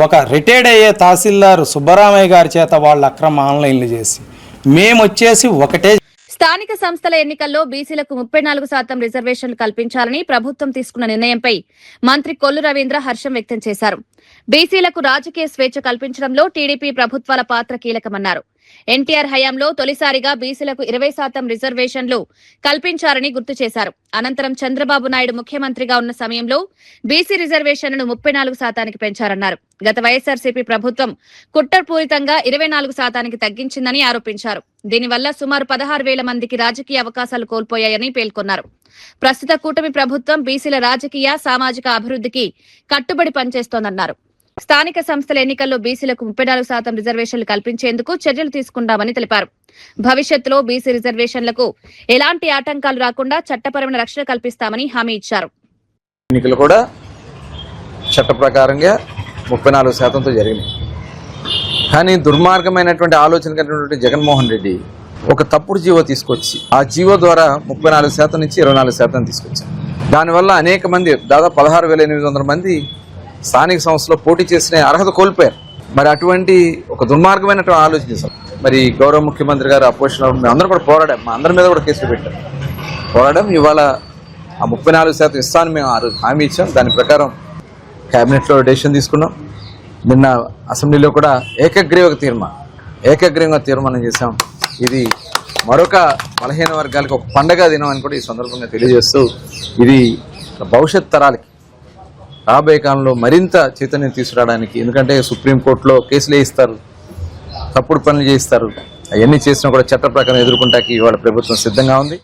ఒక రిటైర్డ్ అయ్యే తహసీల్దార్ సుబ్బరామయ్య గారి చేత వాళ్ళ అక్రమ ఆన్లైన్లు చేసి మేము వచ్చేసి ఒకటే. స్థానిక సంస్థల ఎన్నికల్లో బీసీలకు 34% రిజర్వేషన్లు కల్పించాలని ప్రభుత్వం తీసుకున్న నిర్ణయంపై మంత్రి కొల్లు రవీంద్ర హర్షం వ్యక్తం చేశారు. బీసీలకు రాజకీయ స్వేచ్ఛ కల్పించడంలో టీడీపీ ప్రభుత్వాల పాత్ర కీలకమన్నారు. ఎన్టీఆర్ హయాంలో తొలిసారిగా బీసీలకు 20% రిజర్వేషన్లు కల్పించారని గుర్తు చేశారు. అనంతరం చంద్రబాబు నాయుడు ముఖ్యమంత్రిగా ఉన్న సమయంలో బీసీ రిజర్వేషన్లను 34% పెంచారన్నారు. గత వైఎస్ఆర్సీపీ ప్రభుత్వం కుట్రపూరితంగా 24% తగ్గించిందని ఆరోపించారు. దీనివల్ల సుమారు 16,000 మందికి రాజకీయ అవకాశాలు కోల్పోయాయని పేర్కొన్నారు. ప్రస్తుత కూటమి ప్రభుత్వం బీసీల రాజకీయ సామాజిక అభివృద్ధికి కట్టుబడి పనిచేస్తోందన్నారు. స్థానిక సంస్థల ఎన్నికల్లో బీసీలకు 34% రిజర్వేషన్లు కల్పించేందుకు చర్యలు తీసుకుంటామని తెలిపారు. భవిష్యత్తులో బీసీ రిజర్వేషన్లకు ఎలాంటి ఆటంకాలు రాకుండా చట్టపరమైన రక్షణ కల్పిస్తామని హామీ ఇచ్చారు. ఎన్నికలు కూడా చట్ట ప్రకారంగా 34%తో జరిగినాయి. కానీ దుర్మార్గమైనటువంటి ఆలోచన కలిగినటువంటి జగన్మోహన్ రెడ్డి ఒక తప్పుడు జీవో తీసుకొచ్చి ఆ జీవో ద్వారా 34% నుంచి 24% తీసుకొచ్చారు. దానివల్ల అనేక మంది దాదాపు 16,800 మంది స్థానిక సంస్థలో పోటీ చేసిన అర్హత కోల్పోయారు. మరి అటువంటి ఒక దుర్మార్గమైనటువంటి ఆలోచన చేశాం. మరి గౌరవ ముఖ్యమంత్రి గారు అపోజిషన్ మేము అందరం కూడా పోరాడాం. మా అందరి మీద కూడా కేసులు పెట్టాం. పోరాడాం. ఇవాళ ఆ 34% ఇస్తాను మేము ఆ రోజు హామీ ఇచ్చాం. దాని ప్రకారం క్యాబినెట్లో డెసిషన్ తీసుకున్నాం. నిన్న అసెంబ్లీలో కూడా ఏకగ్రీవంగా తీర్మానం చేశాం. ఇది మరొక బలహీన వర్గాలకు ఒక పండగ దినం అని కూడా ఈ సందర్భంగా తెలియజేస్తూ ఇది భవిష్యత్ తరాలకి రాబోయే కాలంలో మరింత చైతన్యం తీసుకురావడానికి, ఎందుకంటే సుప్రీంకోర్టులో కేసులు వేయిస్తారు, తప్పుడు పనులు చేయిస్తారు, అవన్నీ చేసినా కూడా చట్ట ప్రకారం ఎదుర్కొంటానికి ఇవాళ ప్రభుత్వం సిద్ధంగా ఉంది.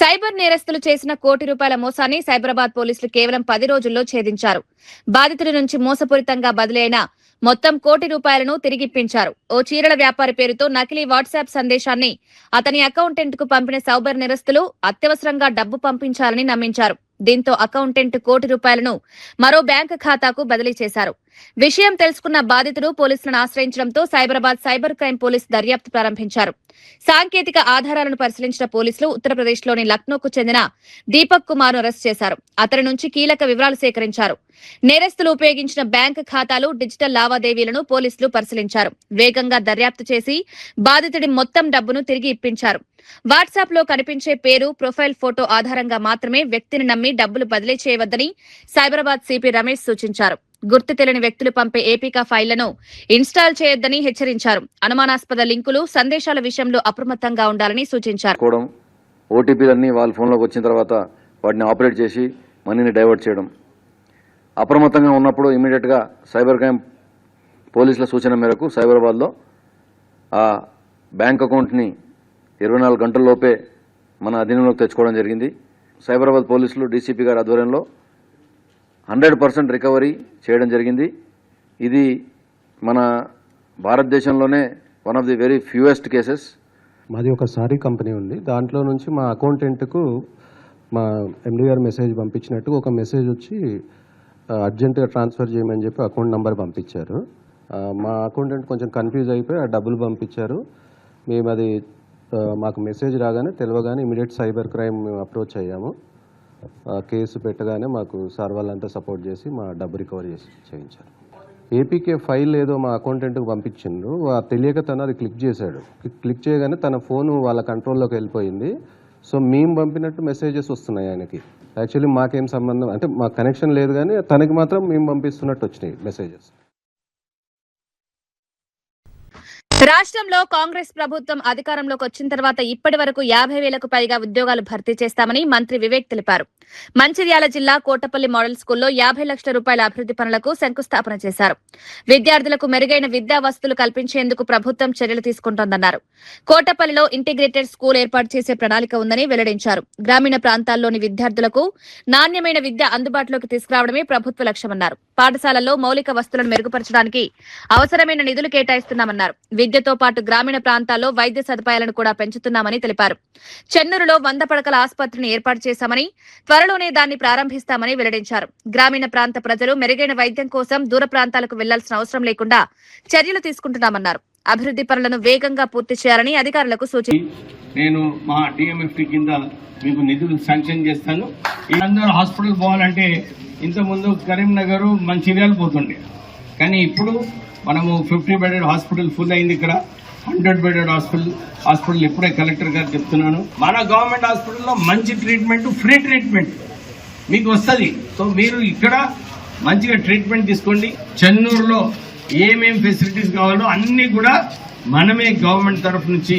సైబర్ నేరస్తులు చేసిన ₹1 కోటి మోసాన్ని సైబరాబాద్ పోలీసులు కేవలం 10 రోజుల్లో ఛేదించారు. బాధితుడి నుంచి మోసపూరితంగా బదిలీ అయిన మొత్తం ₹1 కోటి తిరిగిప్పించారు. ఓ చీరల వ్యాపారి పేరుతో నకిలీ వాట్సాప్ సందేశాన్ని అతని అకౌంటెంట్ కు పంపిన సైబర్ నేరస్తులు అత్యవసరంగా డబ్బు పంపించాలని నమ్మించారు. దీంతో అకౌంటెంట్ ₹1 కోటి మరో బ్యాంకు ఖాతాకు బదిలీ చేశారు. విషయం తెలుసుకున్న బాధితుడు పోలీసులను ఆశ్రయించడంతో సైబరాబాద్ సైబర్ క్రైమ్ పోలీసు దర్యాప్తు ప్రారంభించారు. సాంకేతిక ఆధారాలను పరిశీలించిన పోలీసులు ఉత్తరప్రదేశ్లోని లక్నోకు చెందిన దీపక్ కుమార్ ను అరెస్ట్ చేశారు. అతని నుంచి కీలక వివరాలు సేకరించారు. నేరస్తులు ఉపయోగించిన బ్యాంకు ఖాతాలు, డిజిటల్ లావాదేవీలను పోలీసులు పరిశీలించారు. వేగంగా దర్యాప్తు చేసి బాధితుడి మొత్తం డబ్బును తిరిగి ఇప్పించారు. వాట్సాప్ లో కనిపించే పేరు, ప్రొఫైల్ ఫోటో ఆధారంగా మాత్రమే వ్యక్తిని నమ్మి డబ్బులు బదిలీ చేయవద్దని సైబరాబాద్ సిపి రమేష్ సూచించారు. గుర్తు తెలియని వ్యక్తులు పంపే ఏపీకా ఫైళ్లను ఇన్స్టాల్ చేయొద్దని హెచ్చరించారు. అనుమానాస్పద లింకులు, సందేశాల విషయంలో అప్రమత్తంగా ఉండాలని సూచించారు. ఓటీపీలన్నీ వాళ్ళ ఫోన్లోకి వచ్చిన తర్వాత వాటిని ఆపరేట్ చేసి మనీని డైవర్ట్ చేయడం, అప్రమత్తంగా ఉన్నప్పుడు ఇమీడియట్గా సైబర్ క్రైమ్ పోలీసుల సూచన మేరకు సైబరాబాద్లో ఆ బ్యాంక్ అకౌంట్ని 24 గంటల్లోపే మన అధీనంలోకి తెచ్చుకోవడం జరిగింది. సైబరాబాద్ పోలీసులు డీసీపీ గారి ఆధ్వర్యంలో 100% రికవరీ చేయడం జరిగింది. ఇది మన భారతదేశంలోనే one of the very fewest cases. మాది ఒక సారీ కంపెనీ ఉంది. దాంట్లో నుంచి మా అకౌంటెంట్కు మా ఎండి గారు మెసేజ్ పంపించినట్టు ఒక మెసేజ్ వచ్చి అర్జెంటుగా ట్రాన్స్ఫర్ చేయమని చెప్పి అకౌంట్ నెంబర్ పంపించారు. మా అకౌంటెంట్ కొంచెం కన్ఫ్యూజ్ అయిపోయి ఆ డబ్బులు పంపించారు. మేము అది మాకు మెసేజ్ రాగానే తెలియగానే ఇమీడియట్ సైబర్ క్రైమ్ అప్రోచ్ అయ్యాము. కేసు పెట్టగానే మాకు సార్ వాళ్ళంతా సపోర్ట్ చేసి మా డబ్బు రికవరీ చేయించారు. ఏపీకే ఫైల్ ఏదో మా అకౌంటెంట్కి పంపించిండు. తెలియక తను అది క్లిక్ చేశాడు. క్లిక్ చేయగానే తన ఫోను వాళ్ళ కంట్రోల్లోకి వెళ్ళిపోయింది. సో మేము పంపినట్టు మెసేజెస్ వస్తున్నాయి ఆయనకి. యాక్చువల్లీ మాకేం సంబంధం, అంటే మాకు కనెక్షన్ లేదు, కానీ తనకి మాత్రం మేము పంపిస్తున్నట్టు వచ్చినాయి మెసేజెస్. రాష్ట్రంలో కాంగ్రెస్ ప్రభుత్వం అధికారంలోకి వచ్చిన తర్వాత ఇప్పటి వరకు 50,000కు పైగా ఉద్యోగాలు భర్తీ చేస్తామని మంత్రి వివేక్ తెలిపారు. మంచిర్యాల జిల్లా కోటపల్లి మోడల్ స్కూల్లో 50 లక్షల రూపాయల అభివృద్ధి పనులకు శంకుస్థాపన చేశారు. విద్యార్థులకు మెరుగైన విద్యా వసతులు కల్పించేందుకు ప్రభుత్వం చర్యలు తీసుకుంటోందన్నారు. కోటపల్లిలో ఇంటిగ్రేటెడ్ స్కూల్ ఏర్పాటు చేసే ప్రణాళిక ఉందని వెల్లడించారు. గ్రామీణ ప్రాంతాల్లోని విద్యార్థులకు నాణ్యమైన విద్య అందుబాటులోకి తీసుకురావడమే ప్రభుత్వ లక్ష్యమన్నారు. పాఠశాలల్లో మౌలిక వసతులను మెరుగుపరచడానికి అవసరమైన నిధులు కేటాయిస్తున్నామన్నారు. విద్యతో పాటు గ్రామీణ ప్రాంతాల్లో వైద్య సదుపాయాలను కూడా పెంచుతున్నామని తెలిపారు. చెన్నూరులో 100 పడకల ఆసుపత్రిని ఏర్పాటు చేశామని, త్వరలోనే దాన్ని ప్రారంభిస్తామని వెల్లడించారు. గ్రామీణ ప్రాంత ప్రజలు మెరుగైన వైద్యం కోసం దూర ప్రాంతాలకు వెళ్లాల్సిన అవసరం లేకుండా చర్యలు తీసుకుంటున్నామన్నారు. అభివృద్ధి పనులను వేగంగా పూర్తి చేయాలని అధికారులకు సూచించారు. నేను మా డిఎంఎఫ్టీ కింద మీకు నిధులు శాంక్షన్ చేస్తాను. అందరూ హాస్పిటల్ పోవాలంటే ఇంతకుముందు కరీంనగర్ మంచిర్యాల పోతుండే, కానీ ఇప్పుడు మనము 50 బెడెడ్ హాస్పిటల్ ఫుల్ అయింది. ఇక్కడ 100 బెడెడ్ హాస్పిటల్ ఇప్పుడే కలెక్టర్ గారు చెప్తున్నాను. మన గవర్నమెంట్ హాస్పిటల్లో మంచి ట్రీట్మెంట్, ఫ్రీ ట్రీట్మెంట్ మీకు వస్తుంది. సో మీరు ఇక్కడ మంచిగా ట్రీట్మెంట్ తీసుకోండి. చెన్నూరులో ఏమేం ఫెసిలిటీస్ కావాలో అన్ని కూడా మనమే గవర్నమెంట్ తరఫు నుంచి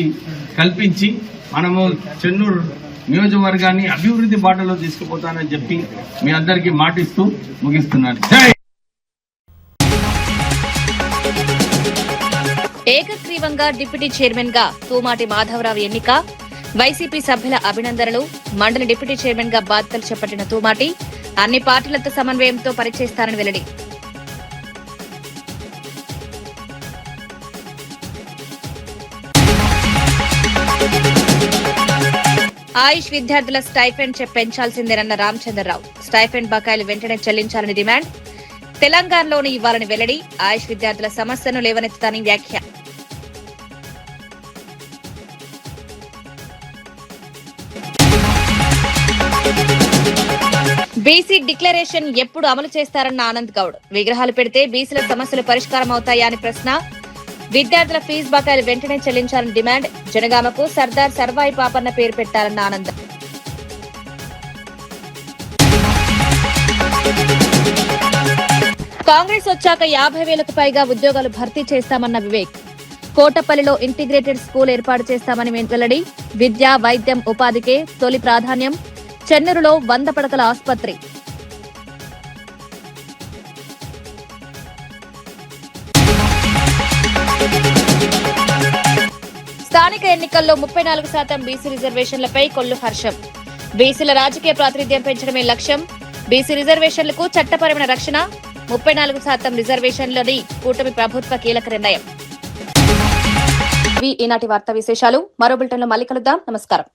కల్పించి మనము చెన్నూరు నియోజకవర్గాన్ని అభివృద్ధి బాటలో తీసుకుపోతానని చెప్పి మీ అందరికీ మాటిస్తూ ముగిస్తున్నాను. ఏకగ్రీవంగా డిప్యూటీ చైర్మన్ గా తూమాటి మాధవరావు ఎన్నిక, వైసీపీ సభ్యుల అభినందనలు. మండలి డిప్యూటీ చైర్మన్ గా బాధ్యతలు చేపట్టిన తూమాటి అన్ని పార్టీలతో సమన్వయంతో పనిచేస్తారని వెల్లడి. ఆయుష్ విద్యార్థుల స్టైఫెండ్ పెంచాల్సిందేనన్న రామచంద్రరావు. స్టైఫెండ్ బకాయిలు వెంటనే చెల్లించాలని డిమాండ్. తెలంగాణలోని ఇవ్వాలని వెల్లడి. ఆయుష్ విద్యార్థుల సమస్యను లేవనెత్తుతానని వ్యాఖ్య. బీసీ డిక్లరేషన్ ఎప్పుడు అమలు చేస్తారన్న ఆనంద్ గౌడ్. విగ్రహాలు పెడితే బీసీల సమస్యలు పరిష్కారం అవుతాయా అని ప్రశ్న. విద్యార్థుల ఫీజు బకాయిలు వెంటనే చెల్లించాలని డిమాండ్. జనగామకు సర్దార్ సర్వాయి పాపన్న పేరు పెట్టారన్న ఆనంద్. కాంగ్రెస్ వచ్చాక 50,000కు పైగా ఉద్యోగాలు భర్తీ చేస్తామన్న వివేక్. కోటపల్లిలో ఇంటిగ్రేటెడ్ స్కూల్ ఏర్పాటు చేస్తామని వెల్లడి. విద్య, వైద్యం, ఉపాధికే తొలి ప్రాధాన్యం. చెన్నూరులో 100 పడకల ఆసుపత్రి. స్థానిక ఎన్నికల్లో 34% బీసీ రిజర్వేషన్లపై కొల్లు హర్షం. బీసీల రాజకీయ ప్రాతినిధ్యం పెంచడమే లక్ష్యం. బీసీ రిజర్వేషన్లకు చట్టపరమైన రక్షణ. 34% రిజర్వేషన్లని కూటమి ప్రభుత్వ కీలక నిర్ణయం. ఈనాటి వార్తా విశేషాలు. మరో బులెటిన్లో మళ్ళీ కలుద్దాం. నమస్కారం.